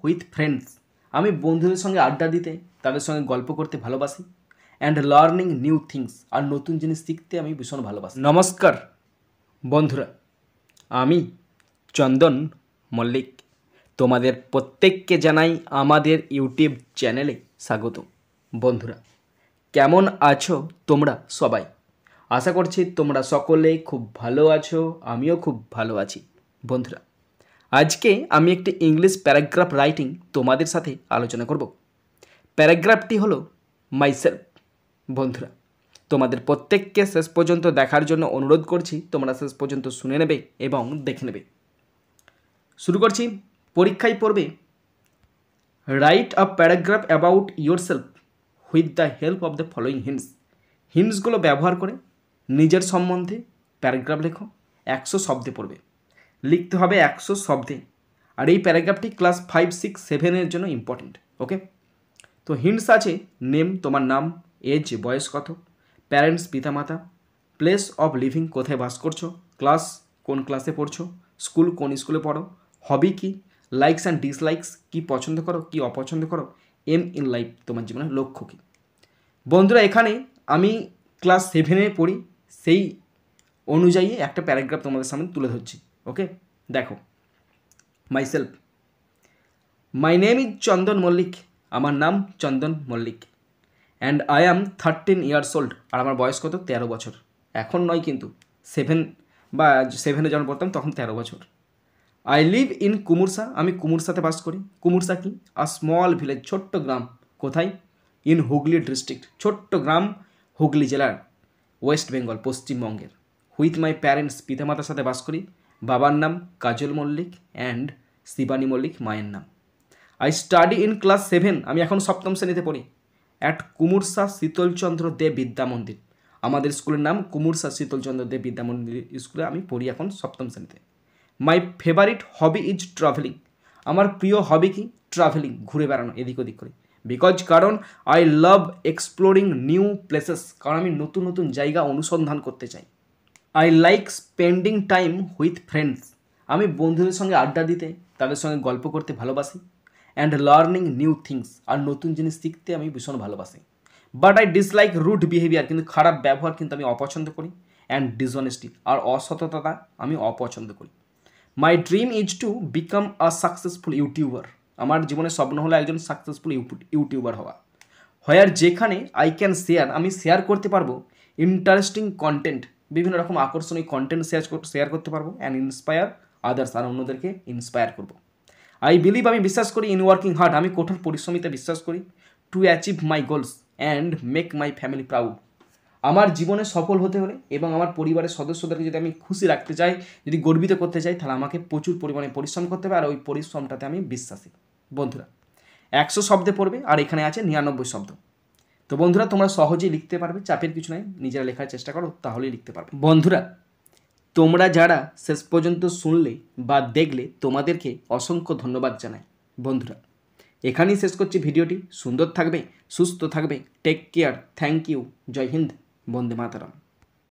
With friends. আমি বন্ধুদের সঙ্গে আড্ডা দিতে, তাদের সঙ্গে গল্প করতে ভালোবাসি। অ্যান্ড লার্নিং নিউ থিংস, আর নতুন জিনিস শিখতে আমি ভীষণ ভালোবাসি। নমস্কার বন্ধুরা, আমি চন্দন মল্লিক। তোমাদের প্রত্যেককে জানাই আমাদের ইউটিউব চ্যানেলে স্বাগত। বন্ধুরা, কেমন আছো তোমরা সবাই? আশা করছি তোমরা সকলে খুব ভালো আছো, আমিও খুব ভালো আছি। বন্ধুরা, আজকে আমি একটি ইংলিশ প্যারাগ্রাফ রাইটিং তোমাদের সাথে আলোচনা করব। প্যারাগ্রাফটি হলো মাইসেলফ। বন্ধুরা, তোমাদের প্রত্যেককে শেষ পর্যন্ত দেখার জন্য অনুরোধ করছি, তোমরা শেষ পর্যন্ত শুনে নেবে এবং দেখে নেবে। শুরু করছি। পরীক্ষায় পড়বে, write a paragraph about yourself with the help of the following hints. হিন্টসগুলো ব্যবহার করে নিজের সম্বন্ধে প্যারাগ্রাফ লেখো। 100 শব্দে পড়বে, লিখতে হবে 100 শব্দে। আর এই প্যারাগ্রাফটি ক্লাস 5, 6, 7 জন্য ইম্পর্টেন্ট। ওকে, তো হিন্টস আছে: নেম, তোমার নাম, এজ, বয়স কত, প্যারেন্টস, পিতামাতা, প্লেস অফ লিভিং, কোথায় বাস করছো, ক্লাস, কোন ক্লাসে পড়ছো, স্কুল, কোন স্কুলে পড়ো, হবি কি, লাইকস অ্যান্ড ডিসলাইকস, কী পছন্দ করো কী অপছন্দ করো, এম ইন লাইফ, তোমার জীবনের লক্ষ্য কী। বন্ধুরা, এখানে আমি ক্লাস 7 পড়ি, সেই অনুযায়ী একটা প্যারাগ্রাফ তোমাদের সামনে তুলে ধরছি। ওকে, দেখো। Myself, my name is Chandan Mallick. আমার নাম Chandan Mallick. And I am 13 years old. আর আমার বয়স কত? 13 বছর। এখন নয় কিন্তু, 7 যখন পড়তাম তখন 13 বছর। I live in Kumursa. আমি কুমুরসাতে বাস করি। কুমুরসা কি? আ স্মল ভিলেজ, ছোট্ট গ্রাম। কোথায়? ইন হুগলি ডিস্ট্রিক্ট, ছোট্ট গ্রাম, হুগলি জেলার, ওয়েস্ট বেঙ্গল, পশ্চিমবঙ্গের। উইথ মাই প্যারেন্টস, পিতামাতার সাথে বাস করি। বাবার নাম কাজল মল্লিক অ্যান্ড শিবানী মল্লিক মায়ের নাম। I study in class 7। আমি এখন 7ম শ্রেণীতে পড়ি। অ্যাট কুমুরসা শীতলচন্দ্র দেব বিদ্যা মন্দির। আমাদের স্কুলের নাম কুমুরসা শীতলচন্দ্র দেব বিদ্যা মন্দির স্কুলে আমি পড়ি এখন 7ম শ্রেণীতে। My favourite hobby is travelling. আমার প্রিয় হবি কি? ট্রাভেলিং, ঘুরে বেড়ানো এদিক ওদিক করে। কারণ I love exploring new places, কারণ আমি নতুন নতুন জায়গা অনুসন্ধান করতে চাই। I like spending time with friends. আমি বন্ধুদের সঙ্গে আড্ডা দিতে, তাদের সঙ্গে গল্প করতে ভালোবাসি। অ্যান্ড লার্নিং নিউ থিংস, আর নতুন জিনিস শিখতে আমি ভীষণ ভালোবাসি। But I dislike rude behaviour, কিন্তু খারাপ ব্যবহার কিন্তু আমি অপছন্দ করি। অ্যান্ড ডিসঅনেস্টি, আর অসততা আমি অপছন্দ করি। My dream is to become a successful YouTuber. আমার জীবনের স্বপ্ন হলো একজন সাকসেসফুল ইউটিউবার হওয়া। হোয়ার, যেখানে আই ক্যান শেয়ার, আমি শেয়ার করতে পারবো ইন্টারেস্টিং কন্টেন্ট, বিভিন্ন রকম আকর্ষণীয় কন্টেন্ট শেয়ার করতে পারবো। অ্যান্ড ইন্সপায়ার আদার্স, আর অন্যদেরকে ইন্সপায়ার করবো। আই বিলিভ, আমি বিশ্বাস করি, ইন ওয়ার্কিং হার্ড, আমি কঠোর পরিশ্রমিতে বিশ্বাস করি। To achieve my goals and make my family proud. আমার জীবনে সফল হতে হলে এবং আমার পরিবারের সদস্যদেরকে যদি আমি খুশি রাখতে চাই, যদি গর্বিত করতে চাই, তাহলে আমাকে প্রচুর পরিমাণে পরিশ্রম করতে হবে, আর ওই পরিশ্রমটাতে আমি বিশ্বাসী। বন্ধুরা, 100 শব্দে পড়বে, আর এখানে আছে 99 শব্দ। তো বন্ধুরা, তোমরা সহজেই লিখতে পারবে, চাপের কিছু নাই, নিজেরা লেখার চেষ্টা করো, তাহলেই লিখতে পারবে। বন্ধুরা, তোমরা যারা শেষ পর্যন্ত শুনলে বা দেখলে, তোমাদেরকে অসংখ্য ধন্যবাদ জানাই। বন্ধুরা, এখানেই শেষ করছি ভিডিওটি। সুন্দর থাকবে, সুস্থ থাকবে, টেক কেয়ার, থ্যাংক ইউ, জয় হিন্দ, বন্দে মাতরম।